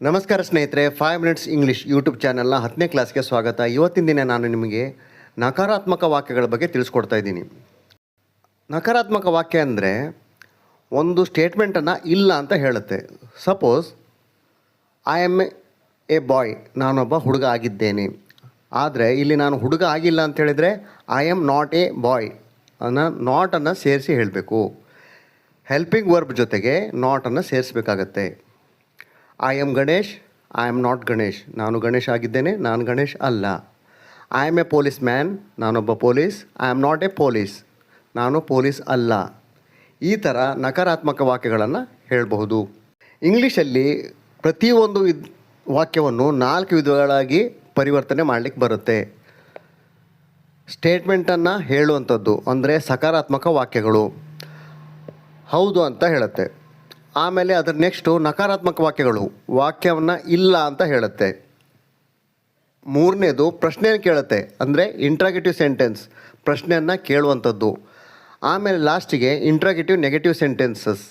ನಮಸ್ಕಾರ ಸ್ನೇಹಿತರೆ, 5 minutes English YouTube ಚಾನಲ್ನ 10ನೇ ಕ್ಲಾಸ್ಗೆ ಸ್ವಾಗತ. ಇವತ್ತಿನ ದಿನ ನಾನು ನಿಮಗೆ ನಕಾರಾತ್ಮಕ ವಾಕ್ಯಗಳ ಬಗ್ಗೆ ತಿಳಿಸ್ಕೊಡ್ತಾ ಇದ್ದೀನಿ. ನಕಾರಾತ್ಮಕ ವಾಕ್ಯ ಅಂದರೆ ಒಂದು ಸ್ಟೇಟ್ಮೆಂಟನ್ನು ಇಲ್ಲ ಅಂತ ಹೇಳುತ್ತೆ. Suppose I am a boy, ನಾನೊಬ್ಬ ಹುಡುಗ ಆಗಿದ್ದೇನೆ. ಆದರೆ ಇಲ್ಲಿ ನಾನು ಹುಡುಗ ಆಗಿಲ್ಲ ಅಂತ ಹೇಳಿದರೆ I am not a boy ನಾಟನ್ನು ಸೇರಿಸಿ ಹೇಳಬೇಕು. ಹೆಲ್ಪಿಂಗ್ ವರ್ಬ್ ಜೊತೆಗೆ ನಾಟನ್ನು ಸೇರಿಸಬೇಕಾಗತ್ತೆ. I am Ganesh, I am not Ganesh, ನಾನು ಗಣೇಶ್ ಆಗಿದ್ದೇನೆ, ನಾನು ಗಣೇಶ್ ಅಲ್ಲ. I am a police man, ನಾನೊಬ್ಬ police. I am not a police, ನಾನು ಪೊಲೀಸ್ ಅಲ್ಲ. ಈ ಥರ ನಕಾರಾತ್ಮಕ ವಾಕ್ಯಗಳನ್ನು ಹೇಳಬಹುದು. ಇಂಗ್ಲೀಷಲ್ಲಿ ಪ್ರತಿಯೊಂದು ವಾಕ್ಯವನ್ನು 4 ವಿಧಗಳಾಗಿ ಪರಿವರ್ತನೆ ಮಾಡಲಿಕ್ಕೆ ಬರುತ್ತೆ. ಸ್ಟೇಟ್ಮೆಂಟನ್ನು ಹೇಳುವಂಥದ್ದು ಅಂದರೆ ಸಕಾರಾತ್ಮಕ ವಾಕ್ಯಗಳು, ಹೌದು ಅಂತ ಹೇಳುತ್ತೆ. ಆಮೇಲೆ ಅದರ ನೆಕ್ಸ್ಟು ನಕಾರಾತ್ಮಕ ವಾಕ್ಯಗಳು, ವಾಕ್ಯವನ್ನು ಇಲ್ಲ ಅಂತ ಹೇಳುತ್ತೆ. ಮೂರನೇದು ಪ್ರಶ್ನೆಯನ್ನು ಕೇಳುತ್ತೆ, ಅಂದರೆ ಇಂಟ್ರಾಗೇಟಿವ್ ಸೆಂಟೆನ್ಸ್, ಪ್ರಶ್ನೆಯನ್ನು ಕೇಳುವಂಥದ್ದು. ಆಮೇಲೆ ಲಾಸ್ಟಿಗೆ ಇಂಟ್ರಾಗೇಟಿವ್ ನೆಗೆಟಿವ್ ಸೆಂಟೆನ್ಸಸ್,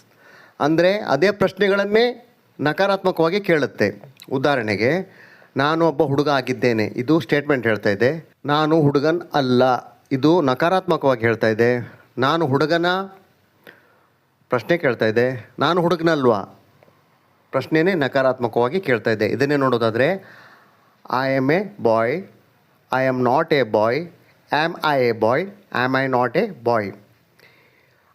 ಅಂದರೆ ಅದೇ ಪ್ರಶ್ನೆಗಳನ್ನೇ ನಕಾರಾತ್ಮಕವಾಗಿ ಕೇಳುತ್ತೆ. ಉದಾಹರಣೆಗೆ, ನಾನು ಒಬ್ಬ ಹುಡುಗ ಆಗಿದ್ದೇನೆ, ಇದು ಸ್ಟೇಟ್ಮೆಂಟ್ ಹೇಳ್ತಾ ಇದೆ. ನಾನು ಹುಡುಗನ್ ಅಲ್ಲ, ಇದು ನಕಾರಾತ್ಮಕವಾಗಿ ಹೇಳ್ತಾ ಇದೆ. ನಾನು ಹುಡುಗನ, ಪ್ರಶ್ನೆ ಕೇಳ್ತಾ ಇದೆ. ನಾನು ಹುಡುಗನಲ್ವಾ, ಪ್ರಶ್ನೆನೇ ನಕಾರಾತ್ಮಕವಾಗಿ ಕೇಳ್ತಾ ಇದೆ. ಇದನ್ನೇ ನೋಡೋದಾದರೆ I am a boy, I am not a bye, am I a boy, am I not a bye.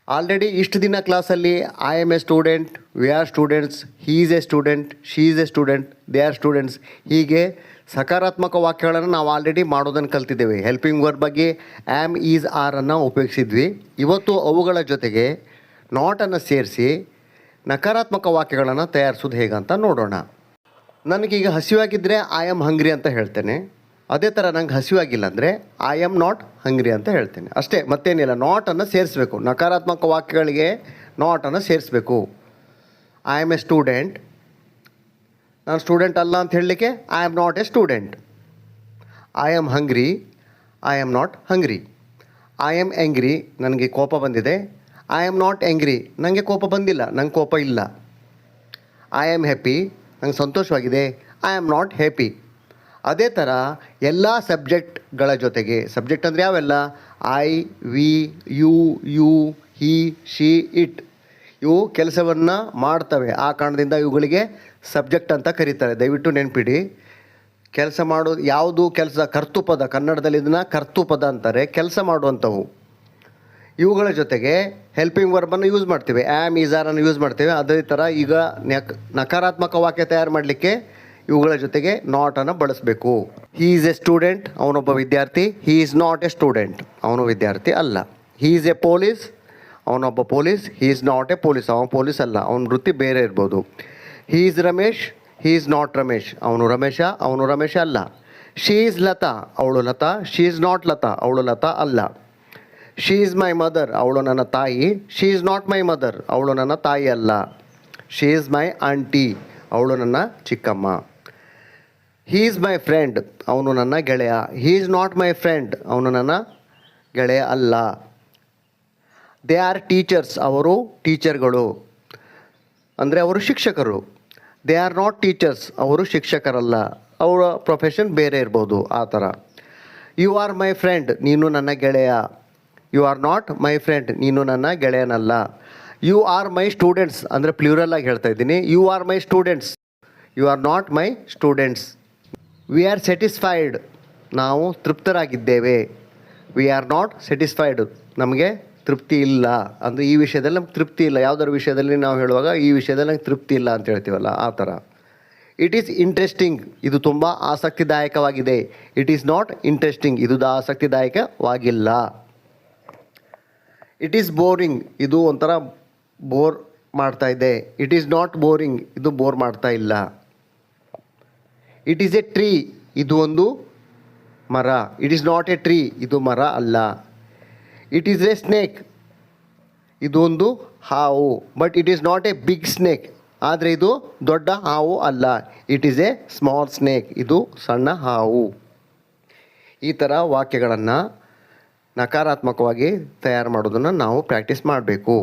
Already ಇಷ್ಟು ದಿನ ಕ್ಲಾಸಲ್ಲಿ I am A student, we are students, Hi is A student, she is A student, they are students, ಹೀಗೆ ಸಕಾರಾತ್ಮಕ ವಾಕ್ಯಗಳನ್ನು ನಾವು already ಮಾಡೋದನ್ನು ಕಲ್ತಿದ್ದೇವೆ. Helping verb ಬಗ್ಗೆ ಆಮ್, ಈಸ್, ಆರನ್ನು ಉಪಯೋಗಿಸಿದ್ವಿ. ಇವತ್ತು ಅವುಗಳ ಜೊತೆಗೆ ನಾಟನ್ನು ಸೇರಿಸಿ ನಕಾರಾತ್ಮಕ ವಾಕ್ಯಗಳನ್ನು ತಯಾರಿಸೋದು ಹೇಗಂತ ನೋಡೋಣ. ನನಗೀಗ ಹಸಿವಾಗಿದ್ದರೆ ಐ ಆಮ್ ಹಂಗ್ರಿ ಅಂತ ಹೇಳ್ತೇನೆ. ಅದೇ ಥರ ನಂಗೆ ಹಸಿವಾಗಿಲ್ಲ ಅಂದರೆ ಐ ಆಮ್ ನಾಟ್ ಹಂಗ್ರಿ ಅಂತ ಹೇಳ್ತೇನೆ. ಅಷ್ಟೇ, ಮತ್ತೇನಿಲ್ಲ. ನಾಟನ್ನು ಸೇರಿಸಬೇಕು. ನಕಾರಾತ್ಮಕ ವಾಕ್ಯಗಳಿಗೆ ನಾಟನ್ನು ಸೇರಿಸಬೇಕು. ಐ ಆಮ್ ಎ ಸ್ಟೂಡೆಂಟ್, ನಾನು ಸ್ಟೂಡೆಂಟ್ ಅಲ್ಲ ಅಂತ ಹೇಳಲಿಕ್ಕೆ I am not a student. I am hungry, I am not hungry. I am angry, ನನಗೆ ಕೋಪ ಬಂದಿದೆ. ಐ ಆಮ್ ನಾಟ್ ಆ್ಯಂಗ್ರಿ, ನನಗೆ ಕೋಪ ಬಂದಿಲ್ಲ, ನಂಗೆ ಕೋಪ ಇಲ್ಲ. ಐ ಆಮ್ ಹ್ಯಾಪಿ, ನಂಗೆ ಸಂತೋಷವಾಗಿದೆ. I am not happy. ಅದೇ ಥರ ಎಲ್ಲ ಸಬ್ಜೆಕ್ಟ್ಗಳ ಜೊತೆಗೆ, ಸಬ್ಜೆಕ್ಟ್ ಅಂದರೆ ಯಾವೆಲ್ಲ, I, we, you, he, she, it, ಇವು ಕೆಲಸವನ್ನು ಮಾಡ್ತವೆ. ಆ ಕಾರಣದಿಂದ ಇವುಗಳಿಗೆ ಸಬ್ಜೆಕ್ಟ್ ಅಂತ ಕರೀತಾರೆ. ದಯವಿಟ್ಟು ನೆನಪಿಡಿ. ಕೆಲಸ ಮಾಡೋದು ಯಾವುದು ಕೆಲಸ, ಕರ್ತೃಪದ, ಕನ್ನಡದಲ್ಲಿ ಇದನ್ನು ಕರ್ತೃಪದ ಅಂತಾರೆ, ಕೆಲಸ ಮಾಡುವಂಥವು. ಇವುಗಳ ಜೊತೆಗೆ ಹೆಲ್ಪಿಂಗ್ ವರ್ಬನ್ನು ಯೂಸ್ ಮಾಡ್ತೀವಿ, ಆ್ಯಮ್, ಈಸ್, ಆರನ್ನು ಯೂಸ್ ಮಾಡ್ತೇವೆ. ಅದೇ ಥರ ಈಗ ನಕಾರಾತ್ಮಕ ವಾಕ್ಯ ತಯಾರು ಮಾಡಲಿಕ್ಕೆ ಇವುಗಳ ಜೊತೆಗೆ ನಾಟನ್ನು ಬಳಸಬೇಕು. ಹೀ ಈಸ್ ಎ ಸ್ಟೂಡೆಂಟ್, ಅವನೊಬ್ಬ ವಿದ್ಯಾರ್ಥಿ. He is not a student, ಅವನು ವಿದ್ಯಾರ್ಥಿ ಅಲ್ಲ. ಹೀ ಈಸ್ ಎ ಪೊಲೀಸ್, ಅವನೊಬ್ಬ police. He is not a police, ಅವನು ಪೊಲೀಸ್ ಅಲ್ಲ, ಅವನ ವೃತ್ತಿ ಬೇರೆ ಇರ್ಬೋದು. He is Ramesh, he is not Ramesh, ಅವನು ರಮೇಶ ಅಲ್ಲ. ಶೀ ಈಸ್ ಲತಾ, ಅವಳು Latha. She is not Latha, ಅವಳು ಲತಾ ಅಲ್ಲ. ಶೀ ಈಸ್ ಮೈ ಮದರ್, ಅವಳು ನನ್ನ ತಾಯಿ. ಶೀ ಈಸ್ ನಾಟ್ ಮೈ ಮದರ್, ಅವಳು ನನ್ನ ತಾಯಿ ಅಲ್ಲ. ಶೀ ಈಸ್ ಮೈ ಆಂಟಿ, ಅವಳು ನನ್ನ ಚಿಕ್ಕಮ್ಮ. ಹೀ ಈಸ್ ಮೈ ಫ್ರೆಂಡ್, ಅವನು ನನ್ನ ಗೆಳೆಯ. ಹೀ ಈಸ್ ನಾಟ್ ಮೈ ಫ್ರೆಂಡ್, ಅವನು ನನ್ನ ಗೆಳೆಯ ಅಲ್ಲ. ದೇ ಆರ್ ಟೀಚರ್ಸ್, ಅವರು ಟೀಚರ್ಗಳು, ಅಂದರೆ ಅವರು ಶಿಕ್ಷಕರು. ದೇ ಆರ್ ನಾಟ್ ಟೀಚರ್ಸ್, ಅವರು ಶಿಕ್ಷಕರಲ್ಲ, ಅವರ ಪ್ರೊಫೆಷನ್ ಬೇರೆ ಇರ್ಬೋದು. ಆ ಥರ. ಯು ಆರ್ ಮೈ ಫ್ರೆಂಡ್, ನೀನು ನನ್ನ ಗೆಳೆಯ. You are not my friend, ನೀನು ನನ್ನ ಗೆಳೆಯನಲ್ಲ. ಯು ಆರ್ ಮೈ ಸ್ಟೂಡೆಂಟ್ಸ್, ಅಂದರೆ ಪ್ಲೂರಲ್ ಆಗಿ ಹೇಳ್ತಾ ಇದ್ದೀನಿ. You are my students, you are not my students. We are satisfied, ನಾವು ತೃಪ್ತರಾಗಿದ್ದೇವೆ. ವಿ ಆರ್ ನಾಟ್ ಸ್ಯಾಟಿಸ್ಫೈಡ್, ನಮಗೆ ತೃಪ್ತಿ ಇಲ್ಲ. ಅಂದರೆ ಈ ವಿಷಯದಲ್ಲಿ ನಮ್ಗೆ ತೃಪ್ತಿ ಇಲ್ಲ. ಯಾವುದರ ವಿಷಯದಲ್ಲಿ ನಾವು ಹೇಳುವಾಗ ಈ ವಿಷಯದಲ್ಲಿ ನಂಗೆ ತೃಪ್ತಿ ಇಲ್ಲ ಅಂತ ಹೇಳ್ತೀವಲ್ಲ, ಆ ಥರ. ಇಟ್ ಈಸ್ ಇಂಟ್ರೆಸ್ಟಿಂಗ್, ಇದು ತುಂಬ ಆಸಕ್ತಿದಾಯಕವಾಗಿದೆ. ಇಟ್ ಈಸ್ ನಾಟ್ ಇಂಟ್ರೆಸ್ಟಿಂಗ್, ಇದು ಆಸಕ್ತಿದಾಯಕವಾಗಿಲ್ಲ. ಇಟ್ ಈಸ್ ಬೋರಿಂಗ್, ಇದು ಒಂಥರ ಬೋರ್ ಮಾಡ್ತಾ ಇದೆ. ಇಟ್ ಈಸ್ ನಾಟ್ ಬೋರಿಂಗ್, ಇದು ಬೋರ್ ಮಾಡ್ತಾ ಇಲ್ಲ. ಇಟ್ ಈಸ್ ಎ ಟ್ರೀ, ಇದು ಒಂದು ಮರ. It is not A tree, ಇದು ಮರ ಅಲ್ಲ. ಇಟ್ ಈಸ್ ಎ ಸ್ನೇಕ್, ಇದು ಒಂದು ಹಾವು. But it is not a big snake, ಆದರೆ ಇದು ದೊಡ್ಡ ಹಾವು ಅಲ್ಲ. It is a small snake, ಇದು ಸಣ್ಣ ಹಾವು. ಈ ಥರ ವಾಕ್ಯಗಳನ್ನು ನಕಾರಾತ್ಮಕವಾಗಿ ತಯಾರು ಮಾಡೋದನ್ನು ನಾವು ಪ್ರಾಕ್ಟೀಸ್ ಮಾಡಬೇಕು.